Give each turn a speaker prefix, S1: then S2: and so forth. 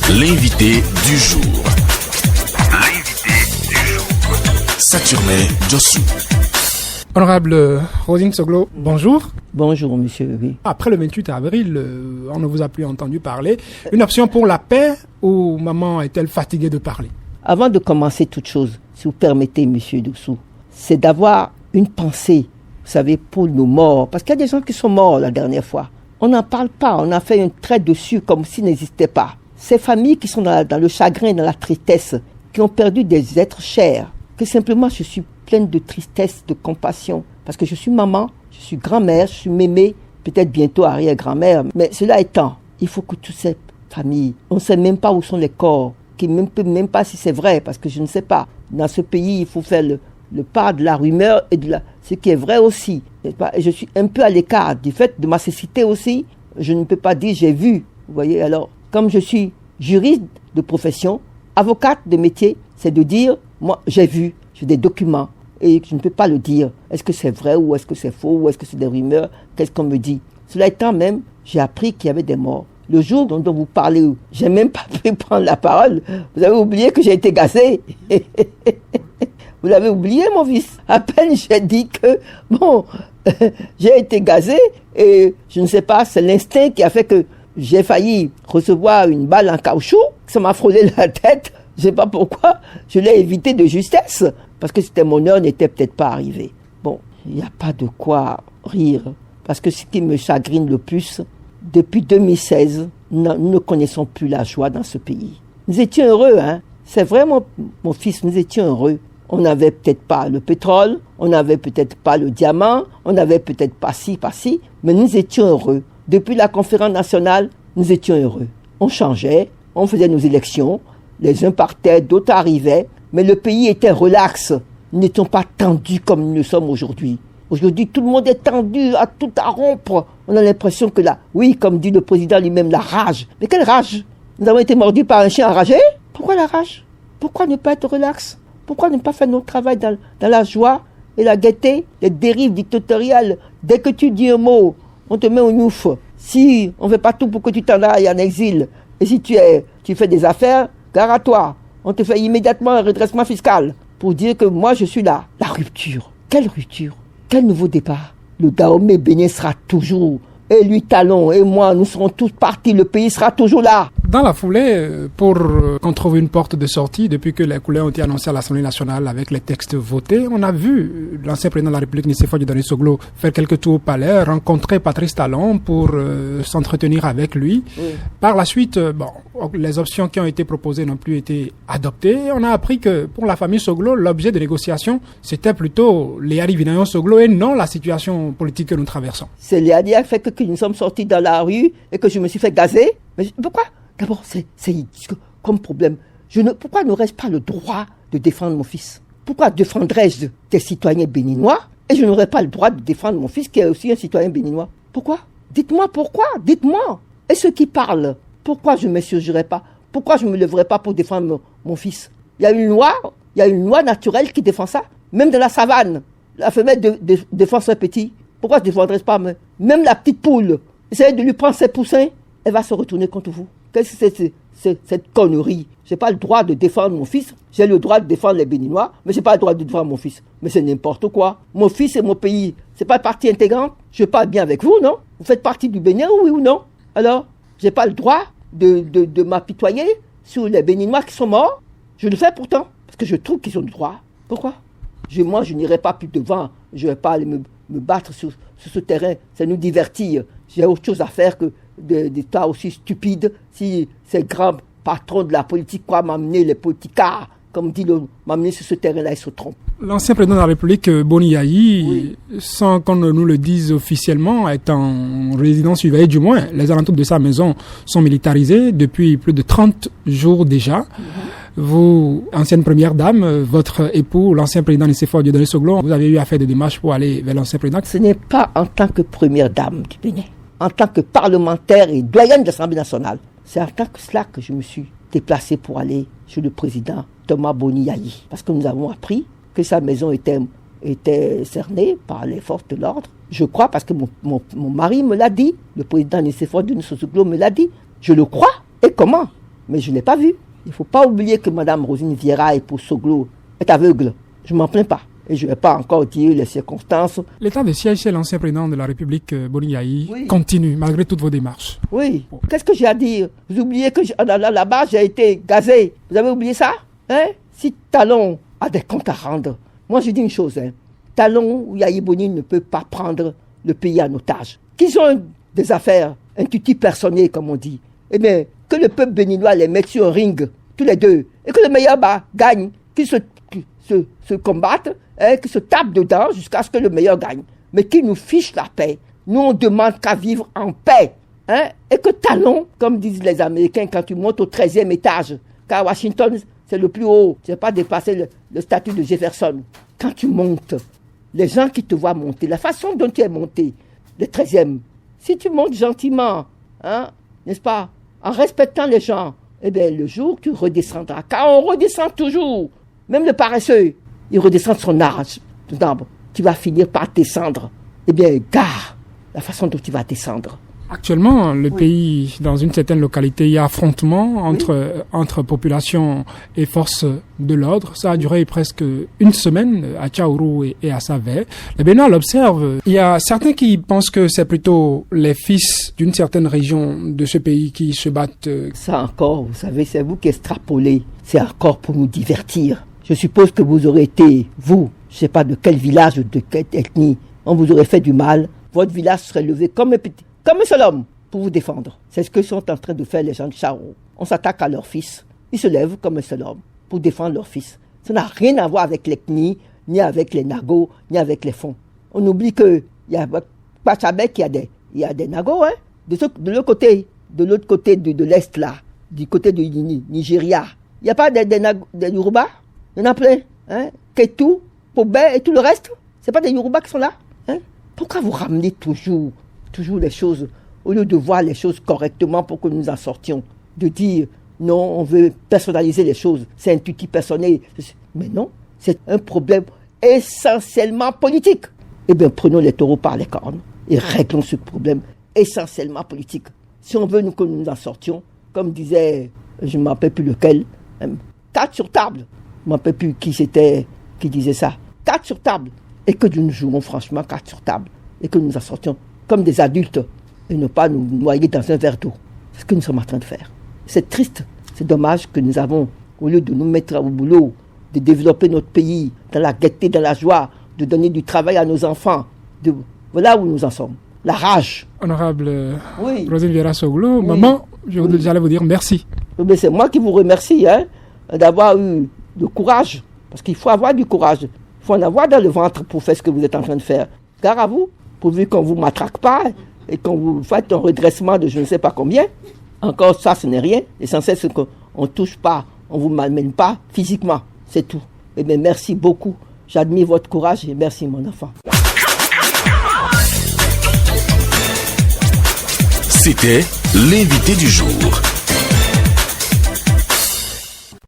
S1: L'invité du jour. Saturnin Djossou.
S2: Honorable Rosine Soglo, bonjour.
S3: Bonjour, monsieur. Oui.
S2: Après le 28 avril, on ne vous a plus entendu parler. Une option pour la paix ou maman est-elle fatiguée de parler?
S3: Avant de commencer toute chose, si vous permettez, monsieur Djossou, c'est d'avoir une pensée, vous savez, pour nos morts. Parce qu'il y a des gens qui sont morts la dernière fois. On n'en parle pas, on a fait un trait dessus comme s'ils n'existaient pas. Ces familles qui sont dans le chagrin, dans la tristesse, qui ont perdu des êtres chers, que simplement je suis pleine de tristesse, de compassion. Parce que je suis maman, je suis grand-mère, je suis mémé, peut-être bientôt arrière-grand-mère. Mais cela étant, il faut que toutes ces familles, on ne sait même pas où sont les corps, qui ne peut même pas si c'est vrai, parce que je ne sais pas. Dans ce pays, il faut faire le pas de la rumeur et de ce qui est vrai aussi. Et je suis un peu à l'écart du fait de ma cécité aussi. Je ne peux pas dire j'ai vu. Vous voyez, alors, comme je suis juriste de profession, avocate de métier, c'est de dire, moi, j'ai vu, j'ai des documents. Et je ne peux pas le dire. Est-ce que c'est vrai ou est-ce que c'est faux ou est-ce que c'est des rumeurs? Qu'est-ce qu'on me dit? Cela étant même, j'ai appris qu'il y avait des morts. Le jour dont vous parlez, j'ai même pas pu prendre la parole. Vous avez oublié que j'ai été gazé. Vous l'avez oublié, mon fils. À peine j'ai dit que, j'ai été gazé et je ne sais pas, c'est l'instinct qui a fait que j'ai failli recevoir une balle en caoutchouc. Ça m'a frôlé la tête. Je ne sais pas pourquoi. Je l'ai évité de justesse. Parce que mon heure n'était peut-être pas arrivée. Bon, il n'y a pas de quoi rire. Parce que ce qui me chagrine le plus, depuis 2016, nous ne connaissons plus la joie dans ce pays. Nous étions heureux, hein. C'est vraiment, mon fils, nous étions heureux. On n'avait peut-être pas le pétrole, on n'avait peut-être pas le diamant, on n'avait peut-être pas ci, mais nous étions heureux. Depuis la conférence nationale, nous étions heureux. On changeait, on faisait nos élections, les uns partaient, d'autres arrivaient, mais le pays était relax. Nous n'étions pas tendus comme nous le sommes aujourd'hui. Aujourd'hui, tout le monde est tendu, à tout à rompre. On a l'impression que oui, comme dit le président lui-même, la rage. Mais quelle rage? Nous avons été mordus par un chien enragé? Pourquoi la rage? Pourquoi ne pas être relax? Pourquoi ne pas faire notre travail dans la joie et la gaieté? Les dérives dictatoriales, dès que tu dis un mot, on te met au ouf. Si on ne fait pas tout pour que tu t'en ailles en exil, et si tu fais des affaires, gare à toi. On te fait immédiatement un redressement fiscal pour dire que moi je suis là. La rupture. Quelle rupture? Quel nouveau départ? Le Dahomey Bénin sera toujours. Et lui, Talon, et moi, nous serons tous partis. Le pays sera toujours là.
S2: Dans la foulée, pour qu'on trouve une porte de sortie, depuis que les couleurs ont été annoncées à l'Assemblée nationale avec les textes votés, on a vu l'ancien président de la République, Nicéphore Dieudonné Soglo, faire quelques tours au palais, rencontrer Patrice Talon pour s'entretenir avec lui. Oui. Par la suite, les options qui ont été proposées n'ont plus été adoptées. On a appris que pour la famille Soglo, l'objet de négociation, c'était plutôt Léa Vinayon Soglo et non la situation politique que nous traversons.
S3: C'est Léa qui a fait que nous sommes sortis dans la rue et que je me suis fait gazer. Mais pourquoi? D'abord, c'est comme problème. Pourquoi n'aurais-je pas le droit de défendre mon fils? Pourquoi défendrais-je des citoyens béninois et je n'aurais pas le droit de défendre mon fils qui est aussi un citoyen béninois? Pourquoi? Dites-moi pourquoi, dites-moi. Et ceux qui parlent, pourquoi je ne m'insurgerais pas? Pourquoi je ne me lèverais pas pour défendre mon fils? Il y a une loi naturelle qui défend ça. Même de la savane, la femelle défend ses petits. Pourquoi je ne défendrais pas même la petite poule? Essayez de lui prendre ses poussins, elle va se retourner contre vous. Qu'est-ce que c'est cette connerie? Je n'ai pas le droit de défendre mon fils, j'ai le droit de défendre les Béninois, mais je n'ai pas le droit de défendre mon fils. Mais c'est n'importe quoi. Mon fils et mon pays, c'est pas partie intégrante. Je parle bien avec vous, non? Vous faites partie du Bénin, oui ou non? Alors, je n'ai pas le droit de m'apitoyer sur les Béninois qui sont morts. Je le fais pourtant, parce que je trouve qu'ils ont le droit. Pourquoi? Moi, je n'irai pas plus devant. Je ne vais pas aller me battre sur ce terrain. Ça nous divertit. J'ai autre chose à faire que des tas aussi stupides. Si ces grands patrons de la politique croient m'amener les politicards, comme dit m'amener sur ce terrain-là, ils se trompent.
S2: L'ancien président de la République, Boni Yayi, oui, sans qu'on nous le dise officiellement, est en résidence surveillée, du moins. Les alentours de sa maison sont militarisés depuis plus de 30 jours déjà. Mm-hmm. Vous, ancienne première dame, votre époux, l'ancien président Nicéphore Dieudonné Soglo, vous avez eu à faire des démarches pour aller vers l'ancien président?
S3: Ce n'est pas en tant que première dame du Bénin, en tant que parlementaire et doyenne de l'Assemblée nationale. C'est en tant que cela que je me suis déplacé pour aller chez le président Thomas Boni Yayi. Parce que nous avons appris que sa maison était cernée par les forces de l'ordre. Je crois, parce que mon mari me l'a dit, le président Nicéphore Dieudonné Soglo me l'a dit. Je le crois. Et comment? mais je ne l'ai pas vu. Il ne faut pas oublier que Mme Rosine Vieira et pour Soglo est aveugle. Je ne m'en plains pas. Et je ne vais pas encore dire les circonstances.
S2: L'état de siège chez l'ancien président de la République, Boni Yayi, continue malgré toutes vos démarches.
S3: Oui. Qu'est-ce que j'ai à dire? Vous oubliez que là-bas, j'ai été gazé. Vous avez oublié ça? Si Talon a des comptes à rendre, moi je dis une chose. Talon ou Yayi Boni ne peut pas prendre le pays en otage. Qu'ils ont des affaires, un tutti personnel comme on dit. Eh bien, que le peuple béninois les mette sur un ring, tous les deux, et que le meilleur gagne, qu'ils se combattent, qu'ils se tapent dedans jusqu'à ce que le meilleur gagne. Mais qu'ils nous fichent la paix. Nous, on demande qu'à vivre en paix. Et que Talon, comme disent les Américains, quand tu montes au 13e étage, car Washington, c'est le plus haut, tu n'as pas dépassé le statut de Jefferson. Quand tu montes, les gens qui te voient monter, la façon dont tu es monté, le 13e, si tu montes gentiment, n'est-ce pas, en respectant les gens, eh bien, le jour tu redescendras, car on redescend toujours, même le paresseux, il redescend de son arbre, tu vas finir par descendre. Eh bien, gare la façon dont tu vas descendre.
S2: Actuellement, le pays, dans une certaine localité, il y a affrontement entre population et forces de l'ordre. Ça a duré presque une semaine à Tchaourou et à Savé. Les Béninois l'observent. Il y a certains qui pensent que c'est plutôt les fils d'une certaine région de ce pays qui se battent.
S3: Ça encore, vous savez, c'est vous qui extrapolez. C'est encore pour nous divertir. Je suppose que vous aurez été, vous, je ne sais pas de quel village ou de quelle ethnie, on vous aurait fait du mal. Votre village serait levé comme un seul homme pour vous défendre. C'est ce que sont en train de faire les gens de Charo. On s'attaque à leurs fils. Ils se lèvent comme un seul homme pour défendre leurs fils. Ça n'a rien à voir avec l'ethnie, ni avec les nagos, ni avec les fonds. On oublie qu'il y a pas Chabek, il y a des nagos, de l'autre côté, de l'Est là, du côté du Nigeria. Il n'y a pas des Yoruba. Il y en a plein. Ketou, Pobé et tout le reste. Ce n'est pas des Yoruba qui sont là. Pourquoi vous ramenez toujours les choses, au lieu de voir les choses correctement pour que nous en sortions, de dire non, on veut personnaliser les choses, c'est un tutti personnel. Mais non, c'est un problème essentiellement politique. Eh bien, prenons les taureaux par les cornes et réglons ce problème essentiellement politique. Si on veut que nous en sortions, comme disait, je ne me rappelle plus lequel, 4 sur table, je ne me rappelle plus qui c'était qui disait ça, 4 sur table, et que nous jouons franchement 4 sur table, et que nous en sortions comme des adultes, et ne pas nous noyer dans un verre d'eau. C'est ce que nous sommes en train de faire. C'est triste, c'est dommage que nous avons, au lieu de nous mettre au boulot, de développer notre pays dans la gaieté, dans la joie, de donner du travail à nos enfants, voilà où nous en sommes. La rage.
S2: Honorable Rosine Vieira Soglo, maman, j'allais vous dire merci.
S3: Mais c'est moi qui vous remercie d'avoir eu le courage, parce qu'il faut avoir du courage. Il faut en avoir dans le ventre pour faire ce que vous êtes en train de faire. Gare à vous, pourvu qu'on ne vous matraque pas et qu'on vous fasse un redressement de je ne sais pas combien. Encore ça, ce n'est rien. L'essentiel, c'est qu'on ne touche pas, on ne vous malmène pas physiquement. C'est tout. Eh bien, merci beaucoup. J'admire votre courage et merci, mon enfant.
S1: C'était l'invité du jour.